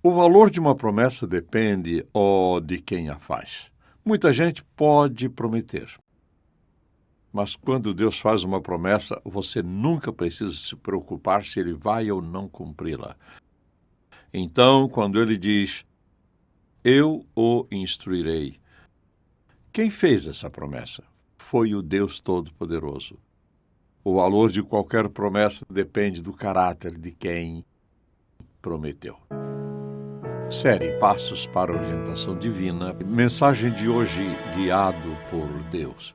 O valor de uma promessa depende de quem a faz. Muita gente pode prometer, mas quando Deus faz uma promessa, você nunca precisa se preocupar se Ele vai ou não cumpri-la. Então, quando Ele diz, eu o instruirei, quem fez essa promessa? Foi o Deus Todo-Poderoso. O valor de qualquer promessa depende do caráter de quem prometeu. Série Passos para a Orientação Divina. Mensagem de hoje, guiado por Deus.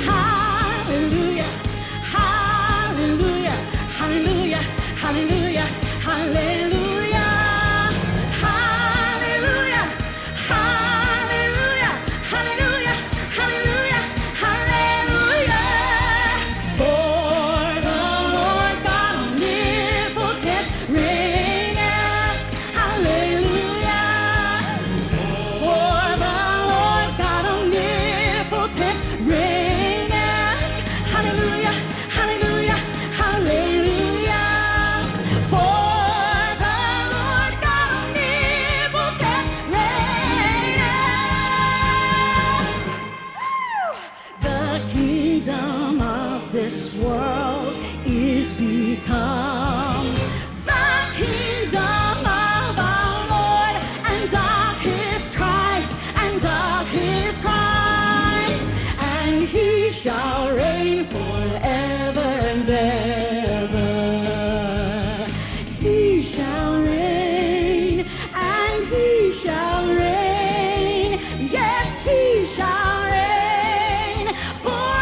Hallelujah, hallelujah, hallelujah, hallelujah, hallelujah. This world is become the kingdom of our Lord and of His Christ, and He shall reign forever and ever. He shall reign, and He shall reign. Yes, He shall reign forever.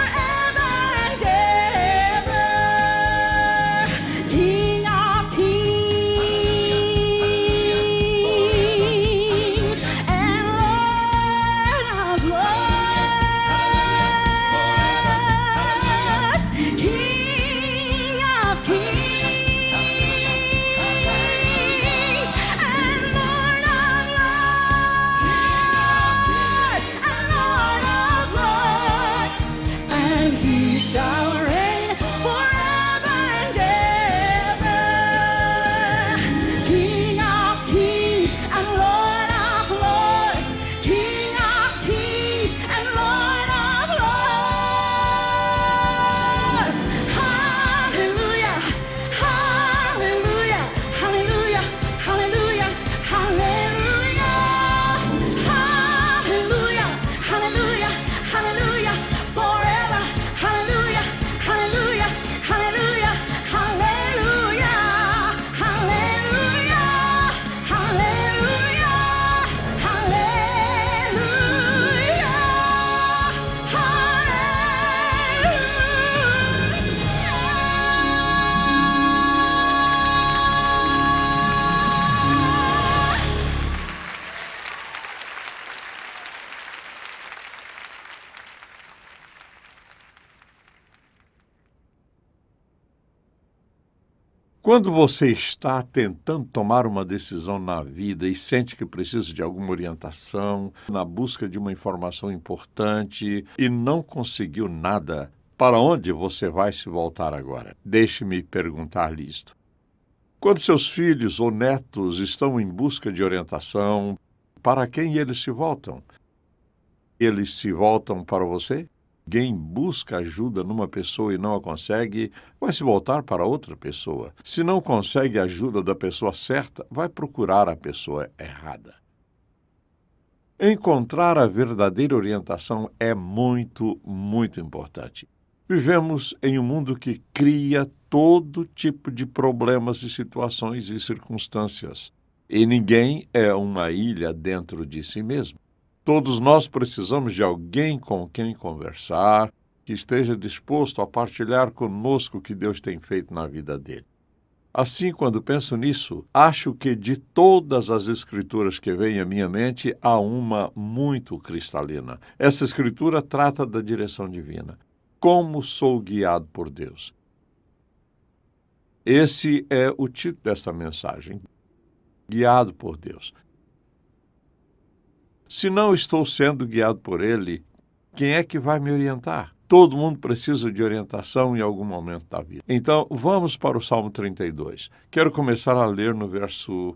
Quando você está tentando tomar uma decisão na vida e sente que precisa de alguma orientação, na busca de uma informação importante e não conseguiu nada, para onde você vai se voltar agora? Deixe-me perguntar-lhe isto. Quando seus filhos ou netos estão em busca de orientação, para quem eles se voltam? Eles se voltam para você? Alguém busca ajuda numa pessoa e não a consegue, vai se voltar para outra pessoa. Se não consegue a ajuda da pessoa certa, vai procurar a pessoa errada. Encontrar a verdadeira orientação é muito, muito importante. Vivemos em um mundo que cria todo tipo de problemas e situações e circunstâncias. E ninguém é uma ilha dentro de si mesmo. Todos nós precisamos de alguém com quem conversar, que esteja disposto a partilhar conosco o que Deus tem feito na vida dele. Assim, quando penso nisso, acho que de todas as escrituras que vêm à minha mente, há uma muito cristalina. Essa escritura trata da direção divina. Como sou guiado por Deus? Esse é o título desta mensagem. Guiado por Deus. Se não estou sendo guiado por Ele, quem é que vai me orientar? Todo mundo precisa de orientação em algum momento da vida. Então, vamos para o Salmo 32. Quero começar a ler no verso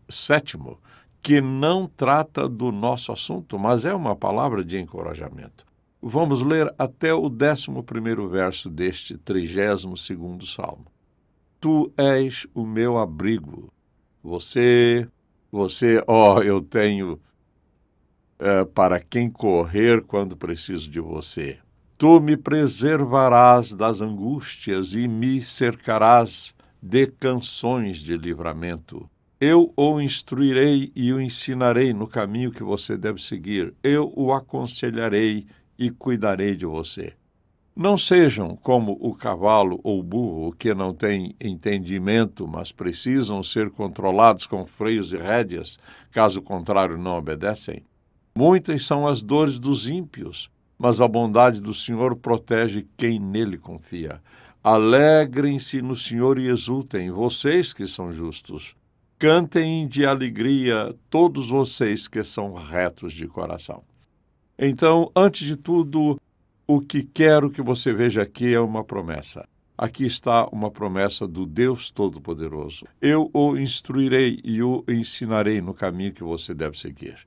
7º, que não trata do nosso assunto, mas é uma palavra de encorajamento. Vamos ler até o 11º verso deste 32º Salmo. Tu és o meu abrigo. Eu tenho para quem correr quando preciso de você. Tu me preservarás das angústias e me cercarás de canções de livramento. Eu o instruirei e o ensinarei no caminho que você deve seguir. Eu o aconselharei e cuidarei de você. Não sejam como o cavalo ou o burro, que não têm entendimento, mas precisam ser controlados com freios e rédeas, caso contrário não obedecem. Muitas são as dores dos ímpios, mas a bondade do Senhor protege quem nele confia. Alegrem-se no Senhor e exultem, vocês que são justos. Cantem de alegria todos vocês que são retos de coração. Então, antes de tudo, o que quero que você veja aqui é uma promessa. Aqui está uma promessa do Deus Todo-Poderoso. Eu o instruirei e o ensinarei no caminho que você deve seguir.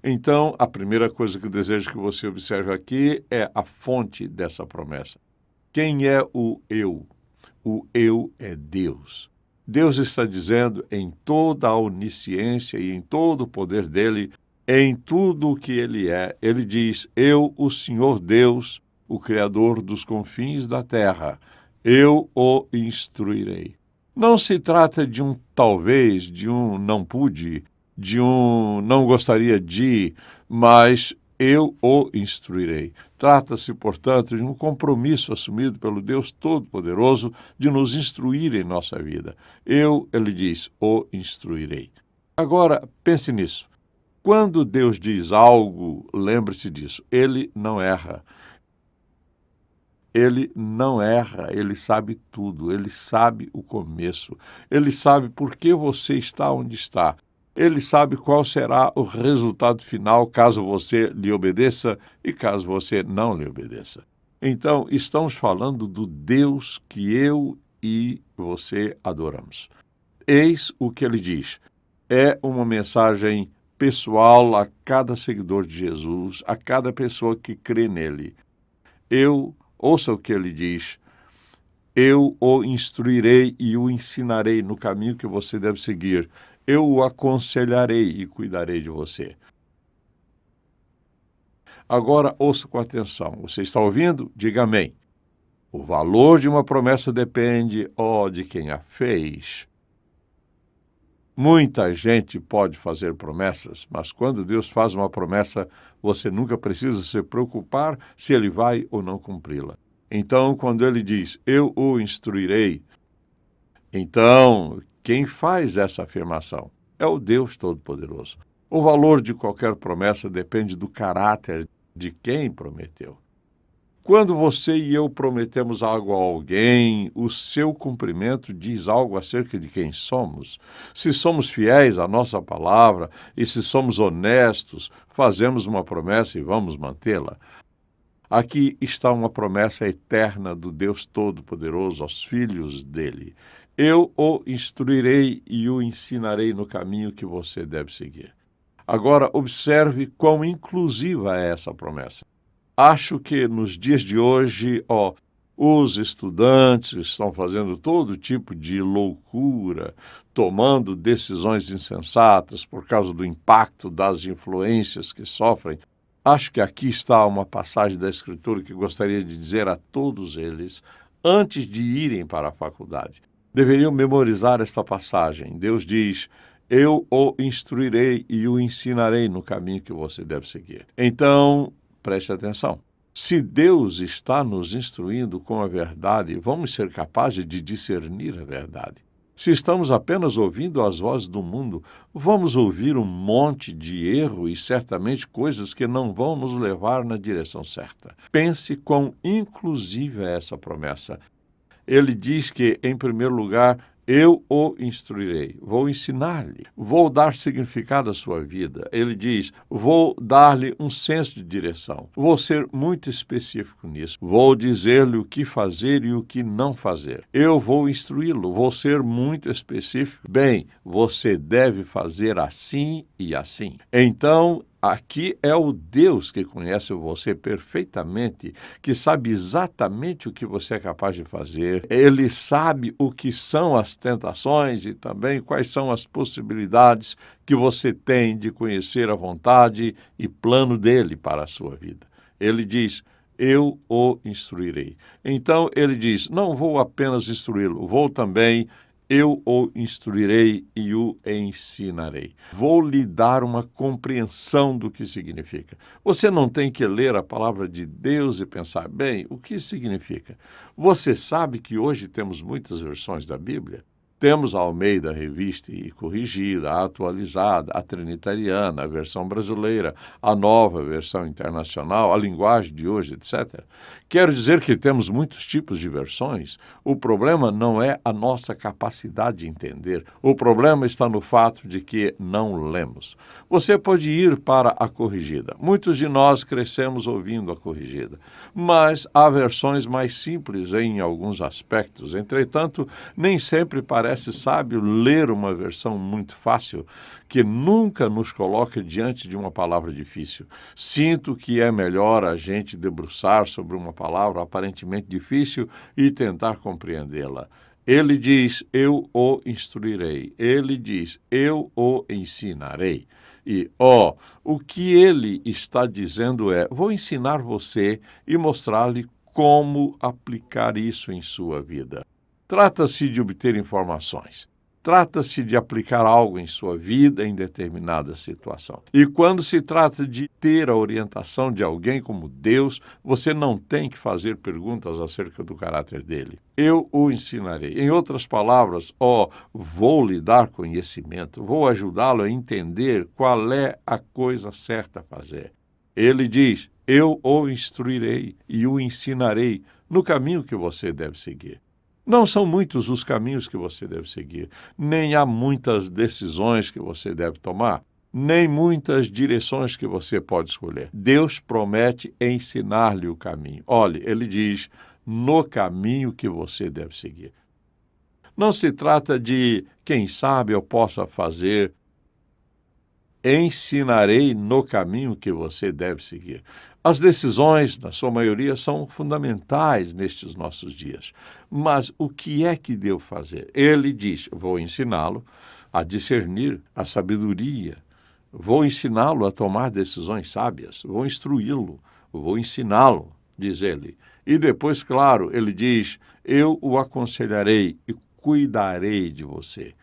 Então, a primeira coisa que eu desejo que você observe aqui é a fonte dessa promessa. Quem é o eu? O eu é Deus. Deus está dizendo em toda a onisciência e em todo o poder dele, em tudo o que ele é, ele diz, eu, o Senhor Deus, o Criador dos confins da terra, eu o instruirei. Não se trata de um talvez, de um não pude, de um não gostaria de, mas eu o instruirei. Trata-se, portanto, de um compromisso assumido pelo Deus Todo-Poderoso de nos instruir em nossa vida. Ele diz, o instruirei. Agora, pense nisso. Quando Deus diz algo, lembre-se disso, ele não erra. Ele não erra, ele sabe tudo, ele sabe o começo, ele sabe por que você está onde está, ele sabe qual será o resultado final caso você lhe obedeça e caso você não lhe obedeça. Então, estamos falando do Deus que eu e você adoramos. Eis o que ele diz. É uma mensagem pessoal a cada seguidor de Jesus, a cada pessoa que crê nele. Ouça o que ele diz, eu o instruirei e o ensinarei no caminho que você deve seguir. Eu o aconselharei e cuidarei de você. Agora, ouça com atenção. Você está ouvindo? Diga amém. O valor de uma promessa depende, de quem a fez. Muita gente pode fazer promessas, mas quando Deus faz uma promessa, você nunca precisa se preocupar se ele vai ou não cumpri-la. Então, quando ele diz, eu o instruirei, então, quem faz essa afirmação é o Deus Todo-Poderoso. O valor de qualquer promessa depende do caráter de quem prometeu. Quando você e eu prometemos algo a alguém, o seu cumprimento diz algo acerca de quem somos. Se somos fiéis à nossa palavra e se somos honestos, fazemos uma promessa e vamos mantê-la. Aqui está uma promessa eterna do Deus Todo-Poderoso aos filhos dele. Eu o instruirei e o ensinarei no caminho que você deve seguir. Agora, observe quão inclusiva é essa promessa. Acho que nos dias de hoje, os estudantes estão fazendo todo tipo de loucura, tomando decisões insensatas por causa do impacto das influências que sofrem. Acho que aqui está uma passagem da Escritura que gostaria de dizer a todos eles, antes de irem para a faculdade. Deveriam memorizar esta passagem. Deus diz, eu o instruirei e o ensinarei no caminho que você deve seguir. Então, preste atenção. Se Deus está nos instruindo com a verdade, vamos ser capazes de discernir a verdade. Se estamos apenas ouvindo as vozes do mundo, vamos ouvir um monte de erro e certamente coisas que não vão nos levar na direção certa. Pense quão inclusiva é essa promessa. Ele diz que, em primeiro lugar, Eu o instruirei, vou ensinar-lhe, vou dar significado à sua vida. Ele diz, vou dar-lhe um senso de direção, vou ser muito específico nisso, vou dizer-lhe o que fazer e o que não fazer. Eu vou instruí-lo, vou ser muito específico. Bem, você deve fazer assim e assim. Então, aqui é o Deus que conhece você perfeitamente, que sabe exatamente o que você é capaz de fazer. Ele sabe o que são as tentações e também quais são as possibilidades que você tem de conhecer a vontade e plano dele para a sua vida. Ele diz, eu o instruirei. Então ele diz, não vou apenas instruí-lo, vou também eu o instruirei e o ensinarei. Vou lhe dar uma compreensão do que significa. Você não tem que ler a palavra de Deus e pensar, bem, o que significa? Você sabe que hoje temos muitas versões da Bíblia? Temos a Almeida Revista e Corrigida, a Atualizada, a Trinitariana, a versão brasileira, a nova versão internacional, a linguagem de hoje, etc. Quero dizer que temos muitos tipos de versões. O problema não é a nossa capacidade de entender. O problema está no fato de que não lemos. Você pode ir para a Corrigida. Muitos de nós crescemos ouvindo a Corrigida, mas há versões mais simples em alguns aspectos. Entretanto, nem sempre parece sábio ler uma versão muito fácil que nunca nos coloca diante de uma palavra difícil. Sinto que é melhor a gente debruçar sobre uma palavra aparentemente difícil e tentar compreendê-la. Ele diz, eu o instruirei. Ele diz, eu o ensinarei. E, o que ele está dizendo é, vou ensinar você e mostrar-lhe como aplicar isso em sua vida. Trata-se de obter informações. Trata-se de aplicar algo em sua vida em determinada situação. E quando se trata de ter a orientação de alguém como Deus, você não tem que fazer perguntas acerca do caráter dele. Eu o ensinarei. Em outras palavras, vou lhe dar conhecimento, vou ajudá-lo a entender qual é a coisa certa a fazer. Ele diz, eu o instruirei e o ensinarei no caminho que você deve seguir. Não são muitos os caminhos que você deve seguir, nem há muitas decisões que você deve tomar, nem muitas direções que você pode escolher. Deus promete ensinar-lhe o caminho. Olhe, ele diz, no caminho que você deve seguir. Não se trata de, quem sabe eu possa fazer, ensinarei no caminho que você deve seguir. As decisões, na sua maioria, são fundamentais nestes nossos dias. Mas o que é que devo fazer? Ele diz, vou ensiná-lo a discernir a sabedoria, vou ensiná-lo a tomar decisões sábias, vou instruí-lo, vou ensiná-lo, diz ele. E depois, claro, ele diz, eu o aconselharei e cuidarei de você.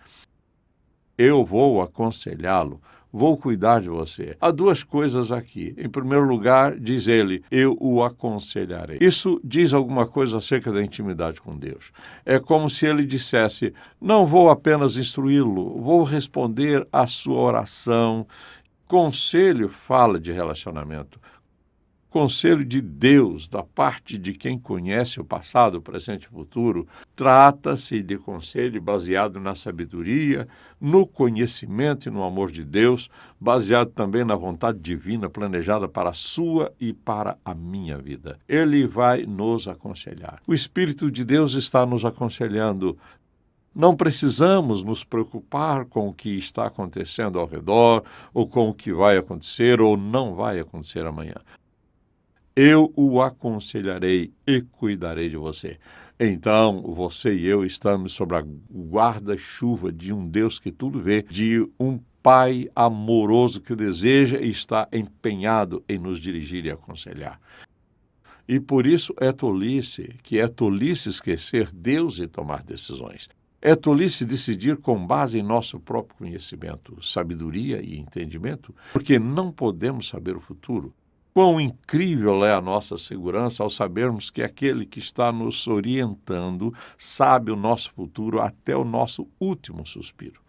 Eu vou aconselhá-lo, vou cuidar de você. Há duas coisas aqui. Em primeiro lugar, diz ele, eu o aconselharei. Isso diz alguma coisa acerca da intimidade com Deus. É como se ele dissesse, não vou apenas instruí-lo, vou responder à sua oração. Conselho fala de relacionamento. Conselho de Deus, da parte de quem conhece o passado, o presente e o futuro, trata-se de conselho baseado na sabedoria, no conhecimento e no amor de Deus, baseado também na vontade divina planejada para a sua e para a minha vida. Ele vai nos aconselhar. O Espírito de Deus está nos aconselhando. Não precisamos nos preocupar com o que está acontecendo ao redor, ou com o que vai acontecer ou não vai acontecer amanhã. Eu o aconselharei e cuidarei de você. Então, você e eu estamos sob a guarda-chuva de um Deus que tudo vê, de um Pai amoroso que deseja e está empenhado em nos dirigir e aconselhar. E por isso é tolice esquecer Deus e tomar decisões. É tolice decidir com base em nosso próprio conhecimento, sabedoria e entendimento, porque não podemos saber o futuro. Quão incrível é a nossa segurança ao sabermos que aquele que está nos orientando sabe o nosso futuro até o nosso último suspiro.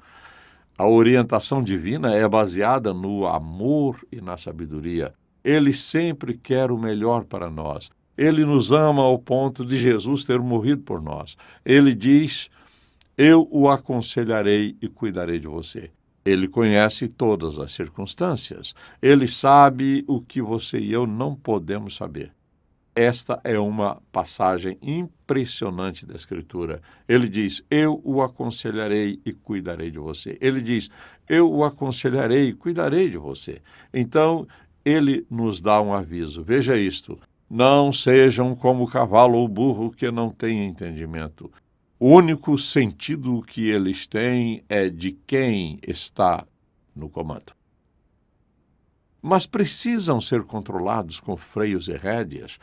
A orientação divina é baseada no amor e na sabedoria. Ele sempre quer o melhor para nós. Ele nos ama ao ponto de Jesus ter morrido por nós. Ele diz, Eu o aconselharei e cuidarei de você. Ele conhece todas as circunstâncias. Ele sabe o que você e eu não podemos saber. Esta é uma passagem impressionante da Escritura. Ele diz, eu o aconselharei e cuidarei de você. Ele diz, eu o aconselharei e cuidarei de você. Então, ele nos dá um aviso. Veja isto, não sejam como o cavalo ou o burro que não têm entendimento. O único sentido que eles têm é de quem está no comando. Mas precisam ser controlados com freios e rédeas.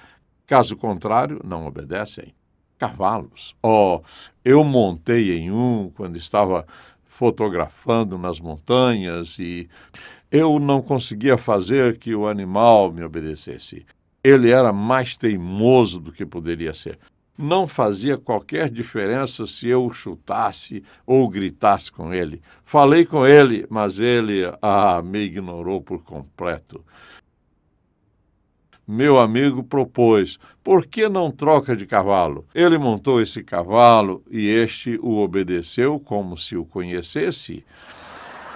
Caso contrário, não obedecem. Cavalos. Eu montei em um quando estava fotografando nas montanhas e eu não conseguia fazer que o animal me obedecesse. Ele era mais teimoso do que poderia ser. Não fazia qualquer diferença se eu o chutasse ou gritasse com ele. Falei com ele, mas ele me ignorou por completo. Meu amigo propôs, por que não troca de cavalo? Ele montou esse cavalo e este o obedeceu como se o conhecesse.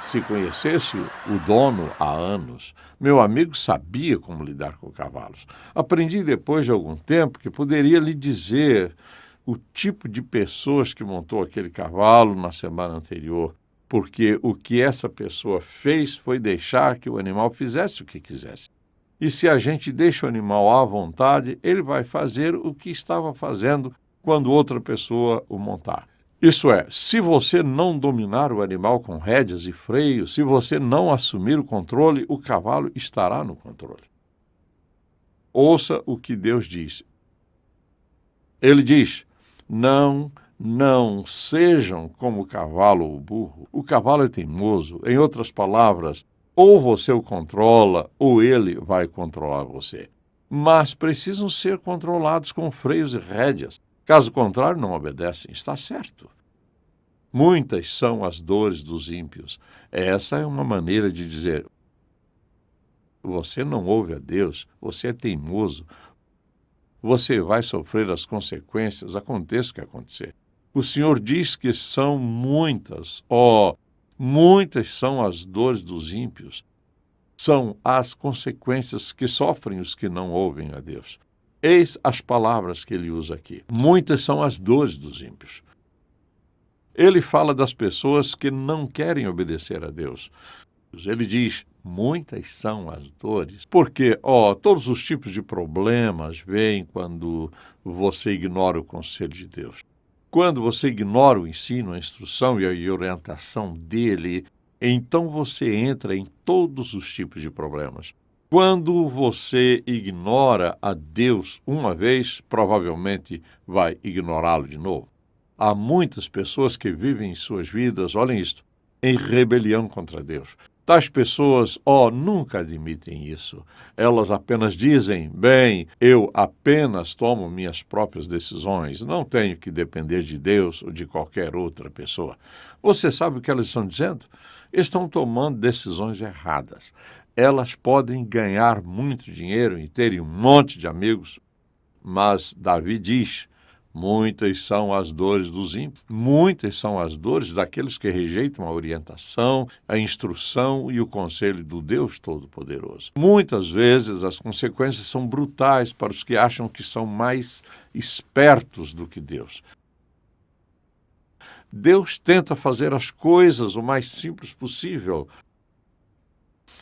Se conhecesse o dono há anos, meu amigo sabia como lidar com cavalos. Aprendi depois de algum tempo que poderia lhe dizer o tipo de pessoas que montou aquele cavalo na semana anterior, porque o que essa pessoa fez foi deixar que o animal fizesse o que quisesse. E se a gente deixa o animal à vontade, ele vai fazer o que estava fazendo quando outra pessoa o montar. Isso é, se você não dominar o animal com rédeas e freios, se você não assumir o controle, o cavalo estará no controle. Ouça o que Deus diz. Ele diz, não sejam como o cavalo ou o burro. O cavalo é teimoso. Em outras palavras, ou você o controla, ou ele vai controlar você. Mas precisam ser controlados com freios e rédeas. Caso contrário, não obedecem. Está certo. Muitas são as dores dos ímpios. Essa é uma maneira de dizer, você não ouve a Deus, você é teimoso, você vai sofrer as consequências, aconteça o que acontecer. O Senhor diz que são muitas, muitas são as dores dos ímpios. São as consequências que sofrem os que não ouvem a Deus. Eis as palavras que ele usa aqui. Muitas são as dores dos ímpios. Ele fala das pessoas que não querem obedecer a Deus. Ele diz, muitas são as dores, porque, todos os tipos de problemas vêm quando você ignora o conselho de Deus. Quando você ignora o ensino, a instrução e a orientação dele, então você entra em todos os tipos de problemas. Quando você ignora a Deus uma vez, provavelmente vai ignorá-lo de novo. Há muitas pessoas que vivem em suas vidas, olhem isto, em rebelião contra Deus. Tais pessoas, nunca admitem isso. Elas apenas dizem, bem, eu apenas tomo minhas próprias decisões, não tenho que depender de Deus ou de qualquer outra pessoa. Você sabe o que elas estão dizendo? Estão tomando decisões erradas. Elas podem ganhar muito dinheiro e terem um monte de amigos, mas Davi diz, muitas são as dores dos ímpios, muitas são as dores daqueles que rejeitam a orientação, a instrução e o conselho do Deus Todo-Poderoso. Muitas vezes as consequências são brutais para os que acham que são mais espertos do que Deus. Deus tenta fazer as coisas o mais simples possível,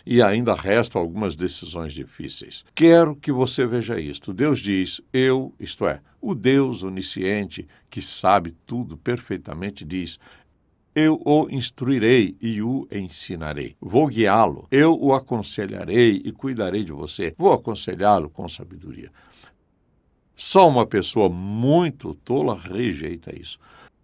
e ainda restam algumas decisões difíceis. Quero que você veja isto. Deus diz, eu, isto é, o Deus onisciente, que sabe tudo perfeitamente, diz, eu o instruirei e o ensinarei. Vou guiá-lo, eu o aconselharei e cuidarei de você. Vou aconselhá-lo com sabedoria. Só uma pessoa muito tola rejeita isso.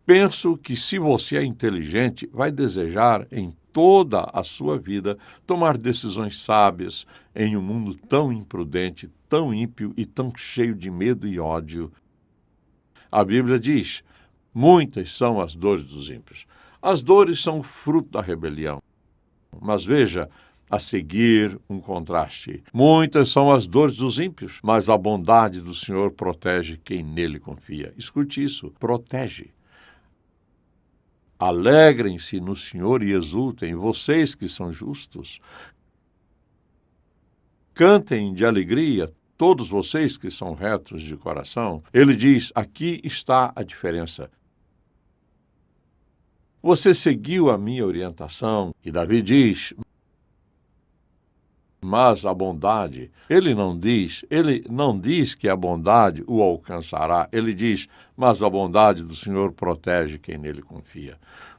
Penso que se você é inteligente, vai desejar em toda a sua vida tomar decisões sábias em um mundo tão imprudente, tão ímpio e tão cheio de medo e ódio. A Bíblia diz, muitas são as dores dos ímpios. As dores são o fruto da rebelião. Mas veja, a seguir um contraste. Muitas são as dores dos ímpios, mas a bondade do Senhor protege quem nele confia. Escute isso, protege. Alegrem-se no Senhor e exultem, vocês que são justos. Cantem de alegria, todos vocês que são retos de coração. Ele diz, aqui está a diferença. Você seguiu a minha orientação. E Davi diz, mas a bondade, ele não diz que a bondade o alcançará. Ele diz, mas a bondade do Senhor protege quem nele confia.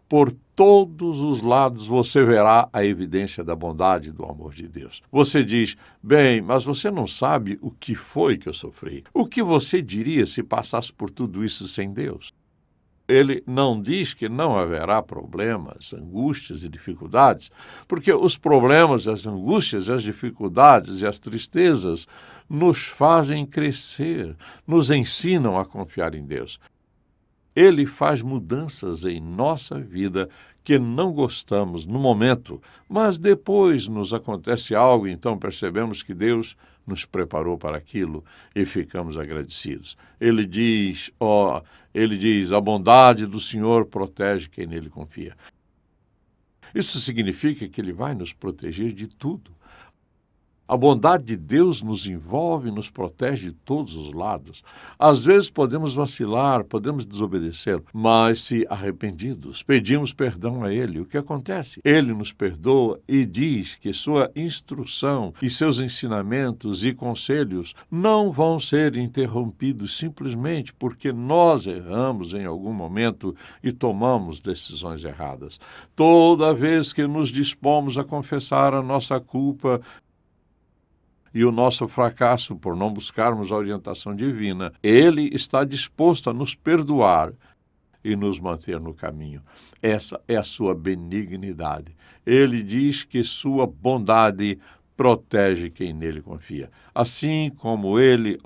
Por todos os lados você verá a evidência da bondade e do amor de Deus. Você diz, bem, mas você não sabe o que foi que eu sofri. O que você diria se passasse por tudo isso sem Deus? Ele não diz que não haverá problemas, angústias e dificuldades, porque os problemas, as angústias, as dificuldades e as tristezas nos fazem crescer, nos ensinam a confiar em Deus. Ele faz mudanças em nossa vida que não gostamos no momento, mas depois nos acontece algo, então percebemos que Deus nos preparou para aquilo e ficamos agradecidos. Ele diz, a bondade do Senhor protege quem nele confia. Isso significa que Ele vai nos proteger de tudo. A bondade de Deus nos envolve e nos protege de todos os lados. Às vezes podemos vacilar, podemos desobedecer, mas se arrependidos, pedimos perdão a Ele. O que acontece? Ele nos perdoa e diz que sua instrução e seus ensinamentos e conselhos não vão ser interrompidos simplesmente porque nós erramos em algum momento e tomamos decisões erradas. Toda vez que nos dispomos a confessar a nossa culpa e o nosso fracasso por não buscarmos a orientação divina, Ele está disposto a nos perdoar e nos manter no caminho. Essa é a sua benignidade. Ele diz que sua bondade protege quem nele confia. Assim como Ele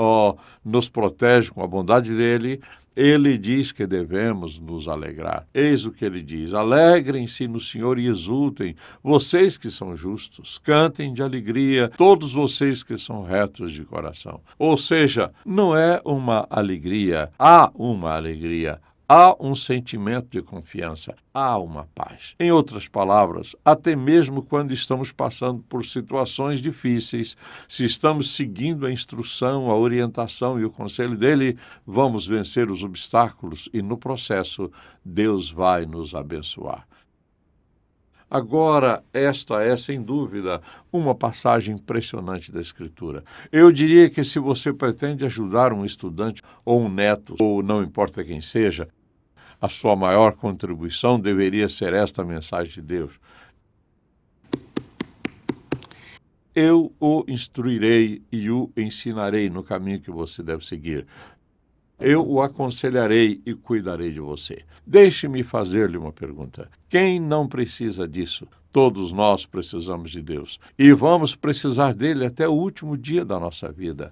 nos protege com a bondade dele, Ele diz que devemos nos alegrar. Eis o que Ele diz, alegrem-se no Senhor e exultem, vocês que são justos, cantem de alegria, todos vocês que são retos de coração. Ou seja, não é uma alegria, há uma alegria. Há um sentimento de confiança, há uma paz. Em outras palavras, até mesmo quando estamos passando por situações difíceis, se estamos seguindo a instrução, a orientação e o conselho dele, vamos vencer os obstáculos e, no processo, Deus vai nos abençoar. Agora, esta é, sem dúvida, uma passagem impressionante da Escritura. Eu diria que se você pretende ajudar um estudante ou um neto, ou não importa quem seja, a sua maior contribuição deveria ser esta mensagem de Deus. Eu o instruirei e o ensinarei no caminho que você deve seguir. Eu o aconselharei e cuidarei de você. Deixe-me fazer-lhe uma pergunta. Quem não precisa disso? Todos nós precisamos de Deus. E vamos precisar dele até o último dia da nossa vida.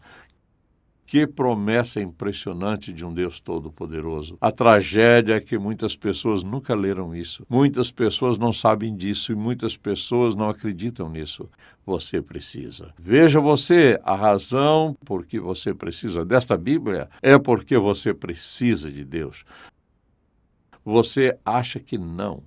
Que promessa impressionante de um Deus Todo-Poderoso. A tragédia é que muitas pessoas nunca leram isso. Muitas pessoas não sabem disso e muitas pessoas não acreditam nisso. Você precisa. Veja você, a razão por que você precisa desta Bíblia é porque você precisa de Deus. Você acha que não.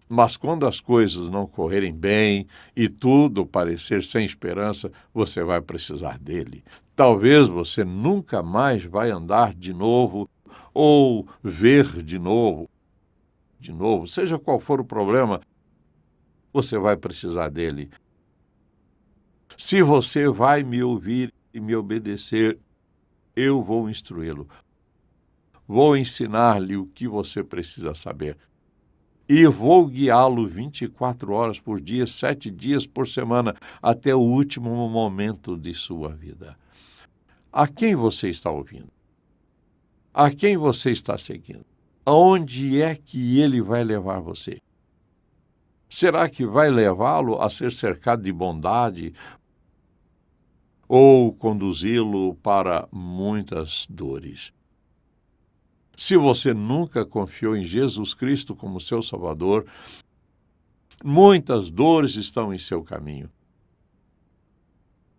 Mas quando as coisas não correrem bem e tudo parecer sem esperança, você vai precisar dele. Talvez você nunca mais vai andar de novo ou ver de novo, seja qual for o problema, você vai precisar dele. Se você vai me ouvir e me obedecer, eu vou instruí-lo. Vou ensinar-lhe o que você precisa saber. E vou guiá-lo 24 horas por dia, 7 dias por semana, até o último momento de sua vida. A quem você está ouvindo? A quem você está seguindo? Aonde é que ele vai levar você? Será que vai levá-lo a ser cercado de bondade ou conduzi-lo para muitas dores? Se você nunca confiou em Jesus Cristo como seu Salvador, muitas dores estão em seu caminho.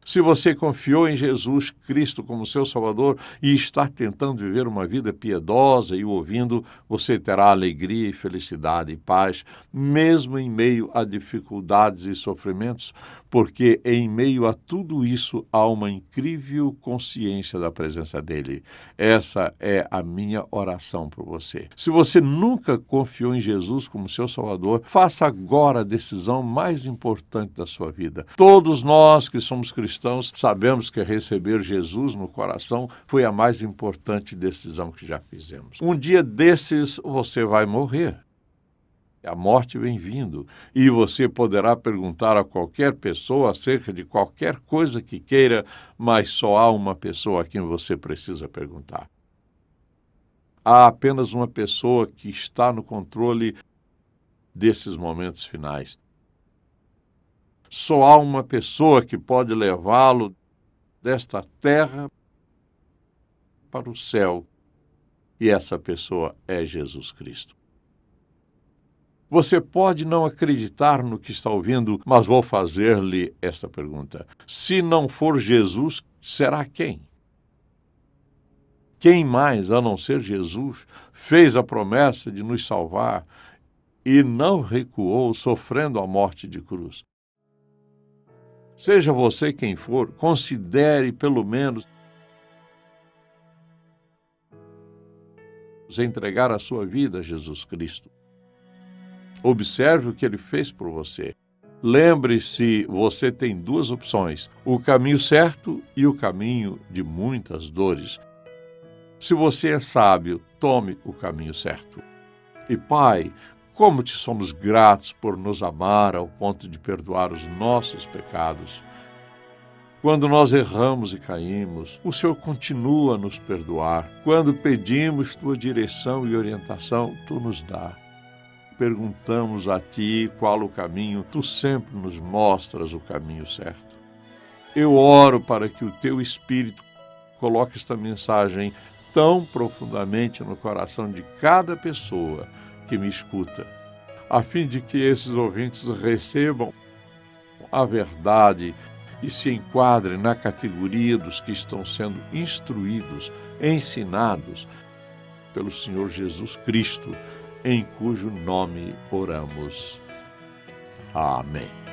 Se você confiou em Jesus Cristo como seu Salvador e está tentando viver uma vida piedosa e o ouvindo, você terá alegria e felicidade e paz, mesmo em meio a dificuldades e sofrimentos, porque em meio a tudo isso há uma incrível consciência da presença dele. Essa é a minha oração por você. Se você nunca confiou em Jesus como seu Salvador, faça agora a decisão mais importante da sua vida. Todos nós que somos cristãos sabemos que receber Jesus no coração foi a mais importante decisão que já fizemos. Um dia desses você vai morrer. A morte vem vindo e você poderá perguntar a qualquer pessoa acerca de qualquer coisa que queira, mas só há uma pessoa a quem você precisa perguntar. Há apenas uma pessoa que está no controle desses momentos finais. Só há uma pessoa que pode levá-lo desta terra para o céu, e essa pessoa é Jesus Cristo. Você pode não acreditar no que está ouvindo, mas vou fazer-lhe esta pergunta. Se não for Jesus, será quem? Quem mais, a não ser Jesus, fez a promessa de nos salvar e não recuou, sofrendo a morte de cruz? Seja você quem for, considere pelo menos entregar a sua vida a Jesus Cristo. Observe o que ele fez por você. Lembre-se, você tem duas opções: o caminho certo e o caminho de muitas dores. Se você é sábio, tome o caminho certo. E Pai, como te somos gratos por nos amar ao ponto de perdoar os nossos pecados. Quando nós erramos e caímos, o Senhor continua a nos perdoar. Quando pedimos tua direção e orientação, tu nos dá. Perguntamos a ti qual o caminho, tu sempre nos mostras o caminho certo. Eu oro para que o teu Espírito coloque esta mensagem tão profundamente no coração de cada pessoa que me escuta, a fim de que esses ouvintes recebam a verdade e se enquadrem na categoria dos que estão sendo instruídos, ensinados pelo Senhor Jesus Cristo, em cujo nome oramos. Amém.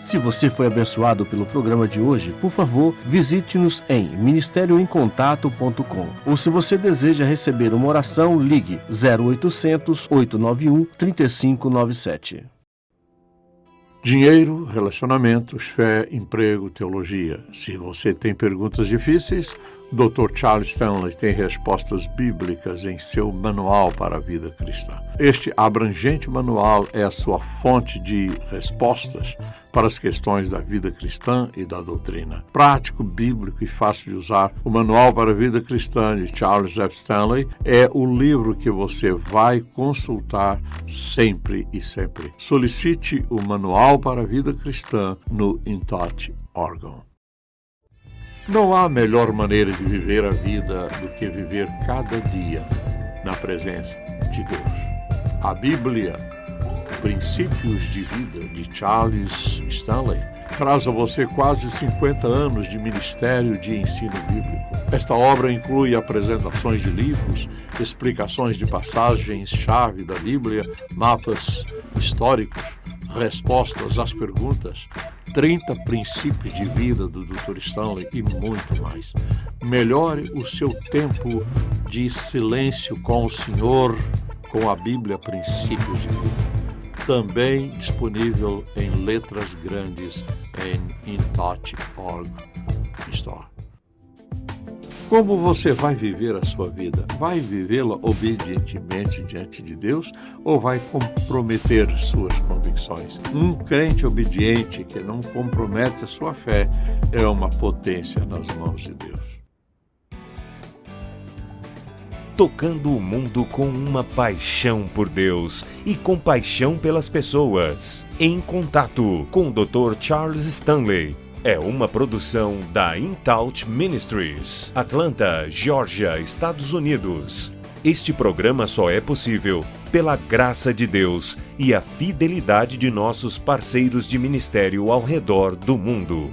Se você foi abençoado pelo programa de hoje, por favor, visite-nos em ministérioemcontato.com. Ou se você deseja receber uma oração, ligue 0800 891 3597. Dinheiro, relacionamentos, fé, emprego, teologia. Se você tem perguntas difíceis, Dr. Charles Stanley tem respostas bíblicas em seu Manual para a Vida Cristã. Este abrangente manual é a sua fonte de respostas para as questões da vida cristã e da doutrina. Prático, bíblico e fácil de usar, o Manual para a Vida Cristã de Charles F. Stanley é o livro que você vai consultar sempre e sempre. Solicite o Manual para a Vida Cristã no InTouch Oregon. Não há melhor maneira de viver a vida do que viver cada dia na presença de Deus. A Bíblia, Princípios de Vida, de Charles Stanley, traz a você quase 50 anos de ministério de ensino bíblico. Esta obra inclui apresentações de livros, explicações de passagens-chave da Bíblia, mapas históricos, respostas às perguntas, 30 princípios de vida do Dr. Stanley e muito mais. Melhore o seu tempo de silêncio com o Senhor, com a Bíblia Princípios de Vida. Também disponível em letras grandes em InTouch.org Store. Como você vai viver a sua vida? Vai vivê-la obedientemente diante de Deus ou vai comprometer suas convicções? Um crente obediente que não compromete a sua fé é uma potência nas mãos de Deus. Tocando o mundo com uma paixão por Deus e compaixão pelas pessoas. Em Contato com o Dr. Charles Stanley. É uma produção da InTouch Ministries, Atlanta, Geórgia, Estados Unidos. Este programa só é possível pela graça de Deus e a fidelidade de nossos parceiros de ministério ao redor do mundo.